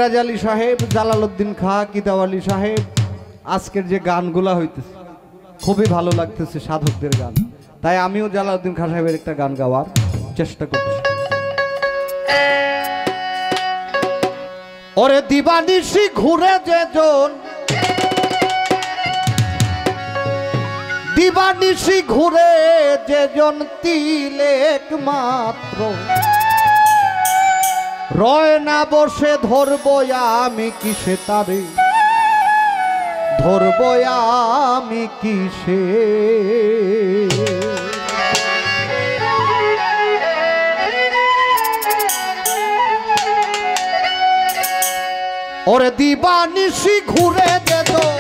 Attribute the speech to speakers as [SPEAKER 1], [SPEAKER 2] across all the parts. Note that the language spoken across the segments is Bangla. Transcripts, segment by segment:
[SPEAKER 1] মিরাজ আলী সাহেব, জালালউদ্দিন খাঁ, কিতাব আলী সাহেব, আজকের যে গানগুলা হইতেছে খুবই ভালো লাগতেছে, সাধকদের গান। তাই আমিও জালালউদ্দিন খাঁ সাহেবের একটা গান গাওয়ার চেষ্টা করছি। ওরে দিবানিশি ঘুরে যেজন, দিবানিশি ঘুরে যেজন তিলেক মাত্র, রয় না বসে ধরবো আমি কিসে তারে, ধরবো আমি কিসে। ওরে দিবানিশি ঘুরে যেজন,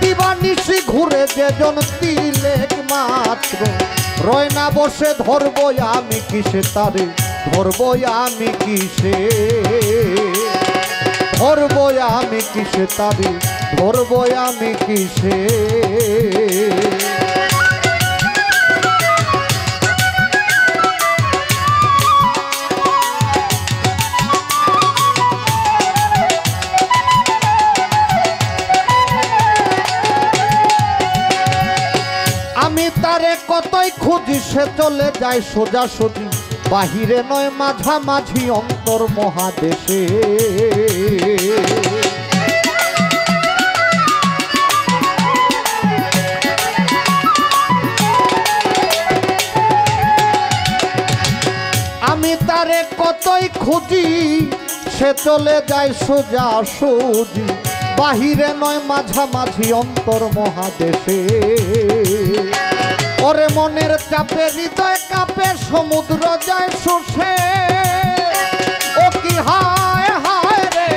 [SPEAKER 1] দিবানিশি ঘুরে যেজন তিলেক মাত্র, রয় না বসে ধরবো আমি কিসে তারে, ধরবো আমি কিসে, ধরবো আমি কিসে তারে, ধরবো আমি কিসে। আমি তারে কতই খুঁজি সে চলে যায় সোজাসুজি, বাহিরে নয় মাঝামাঝি অন্তর মহাদেশে। আমি তারে কতই খুঁজি সে চলে যায় সোজাসুজি, বাহিরে নয় মাঝামাঝি অন্তর মহাদেশে। ওরে মনের চাপে হৃদয় কাঁপে সমুদ্র যায় শুষে, ও কি হায় হায় রে।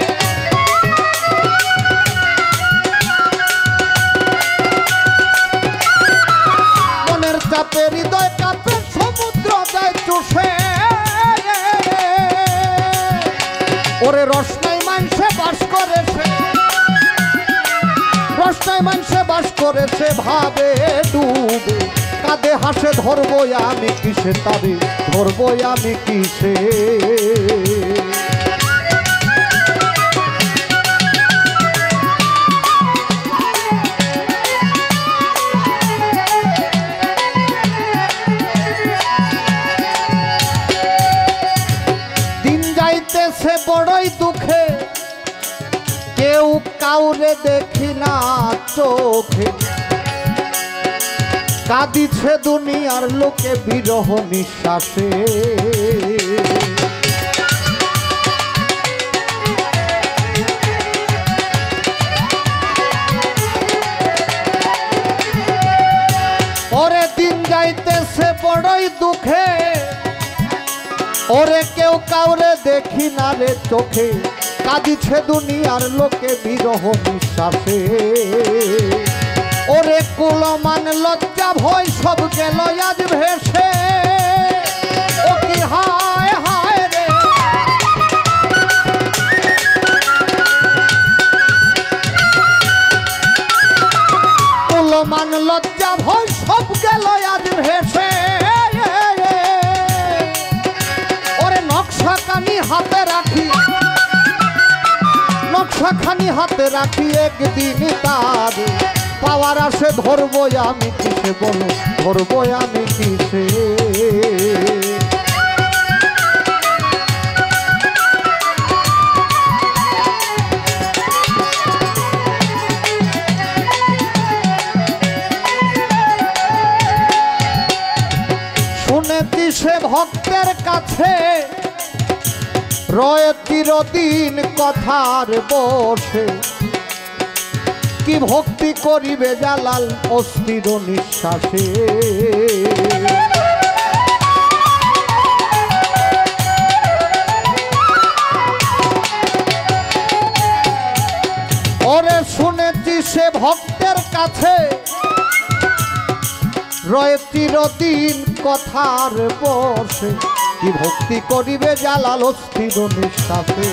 [SPEAKER 1] মনের চাপে হৃদয় কাঁপে সমুদ্র যায় চুষে। ওরে রসনাই মানুষে বাস করেছে, রসনাই মানুষে বাস করেছে ভাবে ডুবে, কাঁদে হাসে ধরবো আমি কিসে তারে, ধরবো আমি কিসে। দিন যাইতেছে বড়ই দুঃখে, কেউ কাউরে দেখি না চোখে, কাঁদিছে দুনিয়ার লোকে বিরহ নিঃশ্বাসে। ওরে দিন যাইতেছে বড়ই দুঃখে, ওরে কেউ কাউরে দেখি না রে চোখে, কাঁদিছে দুনিয়ার লোকে বিরহ নিঃশ্বাসে। ওরে কুলমান লজ্জা ভয় সব গেল আজ ভেসে, ও কি হায় হায় রে। কুলমান লজ্জা ভয় সব গেল আজ ভেসে। ওরে নকশা কানি হাতে রাখি, নকশা খানি হাতে রাখি, একদিন তার পাওয়ার আসে ধরবো আমি কিসে, বলো ধরবো আমি কিসে। শুনেছি সে ভক্তের কাছে রয়ে চিরদিন কথার বসে, কি ভক্তি করিবে জালাল অস্থির নিঃশ্বাসে। ওরে শুনেছি সে ভক্তের কাছে রয়ে চিরদিন কথার বসে, কি ভক্তি করিবে জালাল অস্থির নিঃশ্বাসে।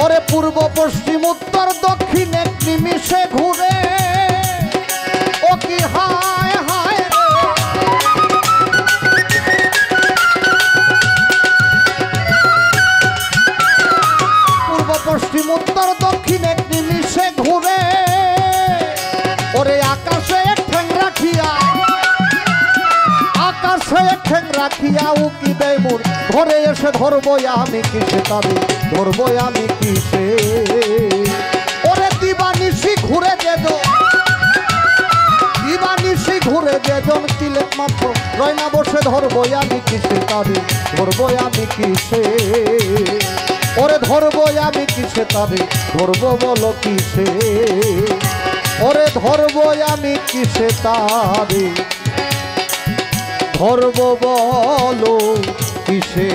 [SPEAKER 1] ওরে পূর্ব পশ্চিম উত্তর দক্ষিণে নিমিষে ঘুরে, ও কি হায় হায় রে। দিয়া উকি দেয় মোর ঘরে এসে ধরবো আমি কিসে তারে ধরবো আমি কিসে ওরে দিবানিশি ঘুরে যেত দিবানিশি ঘুরে যেজন তিলেক মাত্র রয়না বসে ধরবো আমি কিসে তারে ধরবো আমি কিসে ওরে ধরবো আমি কিসে তারে ধরবো বলো কিসে ওরে ধরবো আমি কিসে তারে ধরবো বলো কিসে